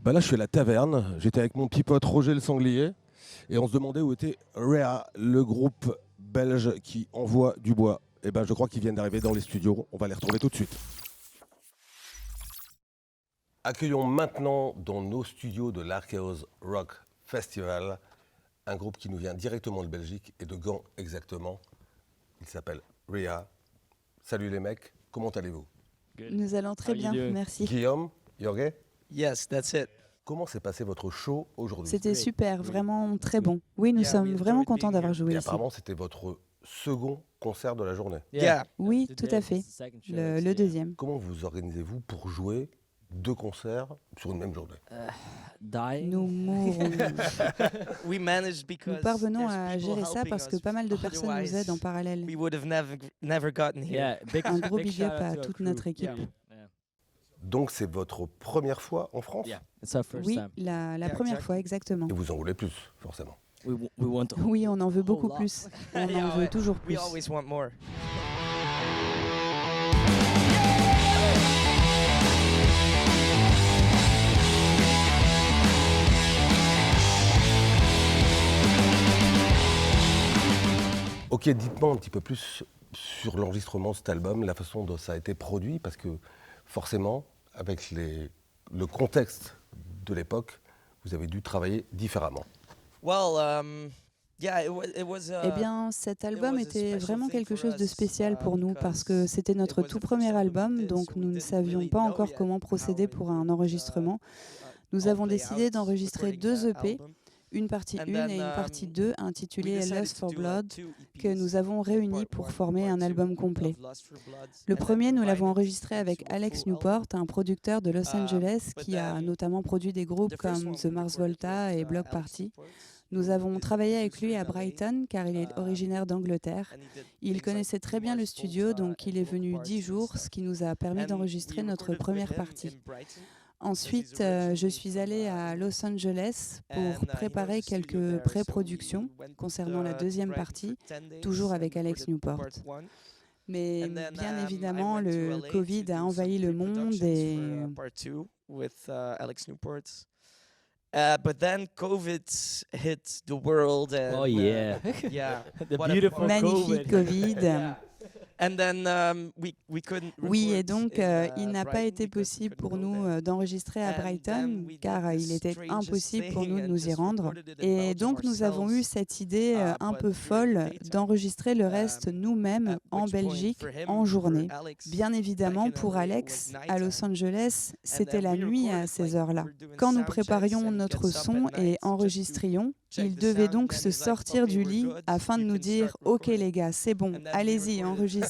Bah là, je suis à la taverne. J'étais avec mon petit pote Roger le Sanglier. Et on se demandait où était Rea, le groupe belge qui envoie du bois. Et ben, je crois qu'ils viennent d'arriver dans les studios. On va les retrouver tout de suite. Accueillons maintenant dans nos studios de l'Archaeos Rock Festival un groupe qui nous vient directement de Belgique et de Gand exactement. Il s'appelle Rea. Salut les mecs, comment allez-vous? Nous allons très bien, merci. Guillaume, Jorge? Yes, that's it. Comment s'est passé votre show aujourd'hui? C'était super, vraiment très bon. Oui, nous sommes vraiment contents d'avoir joué Et ici. apparemment, c'était votre second concert de la journée. Yeah. Oui, tout à fait. Le deuxième. Comment vous organisez-vous pour jouer deux concerts sur une même journée? Nous mourons. We managed Nous because parvenons there's à people gérer ça helping parce que us. pas mal de personnes nous Otherwise, aident en parallèle. we would have never gotten here. Un gros big up à toute notre équipe. Donc, c'est votre première fois en France? Oui, la première fois, exactement. Et vous en voulez plus, forcément. Oui, on en veut beaucoup plus. On en veut toujours We plus. always want more. Ok, dites-moi un petit peu plus sur l'enregistrement de cet album, la façon dont ça a été produit, parce que forcément, avec le contexte de l'époque, vous avez dû travailler différemment. Well, yeah, it was. Eh bien, cet album était vraiment quelque chose de spécial pour nous parce que c'était notre tout premier album, donc nous ne savions pas encore comment procéder pour un enregistrement. Nous avons décidé d'enregistrer 2 EP, une partie 1 et une partie 2 intitulée Lust for Blood, que nous avons réunis pour former un album complet. Le premier, nous l'avons enregistré avec Alex Newport, un producteur de Los Angeles qui a notamment produit des groupes comme The Mars Volta et Block Party. Nous avons travaillé avec lui à Brighton car il est originaire d'Angleterre. Il connaissait très bien le studio, donc il est venu 10 jours, ce qui nous a permis d'enregistrer notre première partie. Ensuite, je suis allée à Los Angeles pour préparer quelques pré-productions concernant la deuxième partie, toujours avec Alex Newport. Mais bien évidemment, le Covid a envahi le monde et but then COVID hit the world. And, Oh yeah. Yeah. The What a- beautiful magnifique Covid. Yeah. And then we couldn't. Oui, et record donc in, il n'a pas Brighton été because possible we pour couldn't go nous there. d'enregistrer à And Brighton then we did car the il était strangest impossible pour nous de thing nous and y just rendre. recorded it in Et Belgium donc nous avons eu ourselves. cette idée un But peu during the folle daytime, d'enregistrer le reste nous-mêmes at en which point Belgique for him, en for journée. Alex, Bien évidemment, back in pour LA, it Alex, was à Los nighttime. Angeles, And c'était then la we nuit à recorded, ces like, heures-là. we're doing Quand nous sound checks préparions and notre gets up son at et night just to enregistrions, check il the devait sound, donc then se he's like, sortir "Okay, du we're lit good, afin de you nous can dire start « Ok recording." les gars, c'est bon, And then we allez-y, recorded enregistrez ».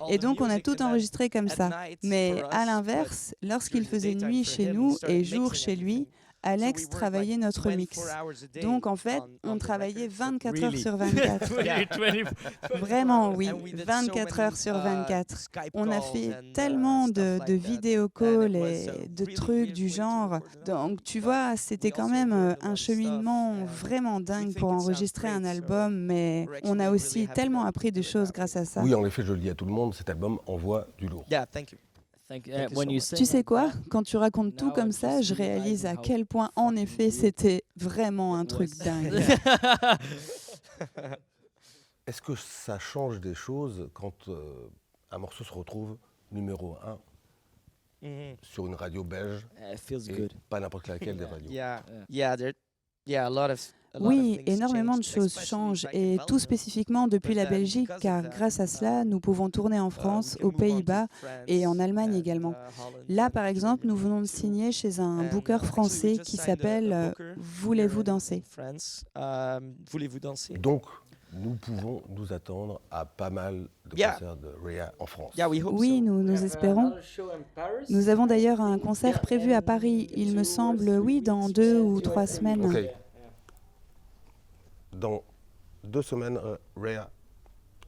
all Et the donc on a music, tout and then enregistré comme at ça. night Mais for à us, l'inverse, but lorsqu'il during the faisait daytime nuit for chez him, he nous started et jour mixing chez lui, everything. So Alex we worked travaillait like notre 24 mix. hours a day Donc en fait, on on the travaillait record. 24 heures Really? sur 24. Yeah. Vraiment, oui, And we did so 24 heures many, sur 24. Skype On a calls fait and, tellement stuff de like that. vidéo And calls it was et a de really trucs weird du way to genre. record an album, Donc tu but vois, c'était we quand also même learned a lot un of stuff, cheminement and vraiment we dingue think pour it sounds enregistrer un great, so album, mais we're on a actually aussi really happy tellement that appris we de did it choses that grâce way. à ça. Oui, en effet, je le dis à tout le monde, cet album envoie du lourd. Yeah, thank you. When you Tu sais quoi? Quand tu racontes tout comme ça, je réalise à quel point, en effet, c'était vraiment un truc dingue. Est-ce que ça change des choses quand un morceau se retrouve numéro 1 sur une radio belge It feels et good. pas n'importe laquelle des radios? A lot of Oui, things énormément de changed, choses especially changent, back in et tout Belgium. spécifiquement depuis But la then, Belgique, because of car that, grâce à cela, nous pouvons tourner en France, we can aux move on to Pays-Bas et en France Allemagne and, également. Holland Là, and par exemple, nous Germany venons de too. signer chez un And, booker actually, we français just qui signed a s'appelle booker Voulez-vous here in danser? France. Voulez-vous danser? Donc, nous pouvons nous attendre à pas mal de Yeah. concerts de Rea en France. Yeah, we hope Oui, so. nous espérons. Nous avons d'ailleurs un concert prévu à Paris, il me semble, oui, dans 2 ou 3 semaines. Ok. Dans 2 semaines, Rea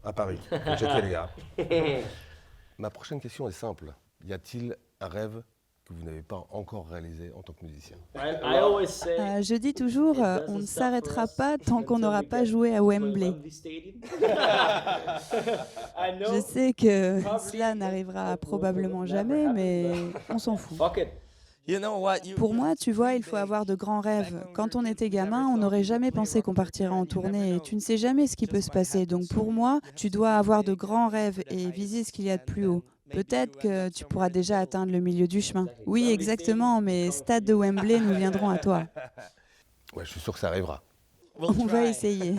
à Paris. J'étais les gars. Ma prochaine question est simple. Y a-t-il un rêve que vous n'avez pas encore réalisé en tant que musicien? Je dis toujours, on ne s'arrêtera pas tant qu'on n'aura pas joué à Wembley. Je sais que cela n'arrivera probablement jamais, mais on s'en fout. You know what? Pour moi, tu vois, il faut avoir de grands rêves. Quand on était gamin, on n'aurait jamais pensé qu'on partirait en tournée et tu ne sais jamais ce qui peut se passer. Donc pour moi, tu dois avoir de grands rêves et viser ce qu'il y a de plus haut. Peut-être que tu pourras déjà atteindre le milieu du chemin. Oui, exactement, mais stade de Wembley, nous viendrons à toi. Ouais, je suis sûr que ça arrivera. We'll On va try. essayer.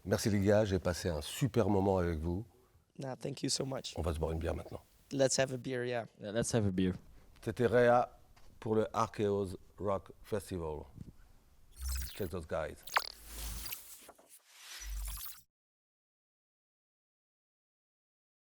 Merci les gars, j'ai passé un super moment avec vous. No, thank you so much. On va se boire une bière maintenant. Let's have a beer, yeah. Yeah, let's have a beer. C'était Réa pour le Archeos Rock Festival. Check those guys.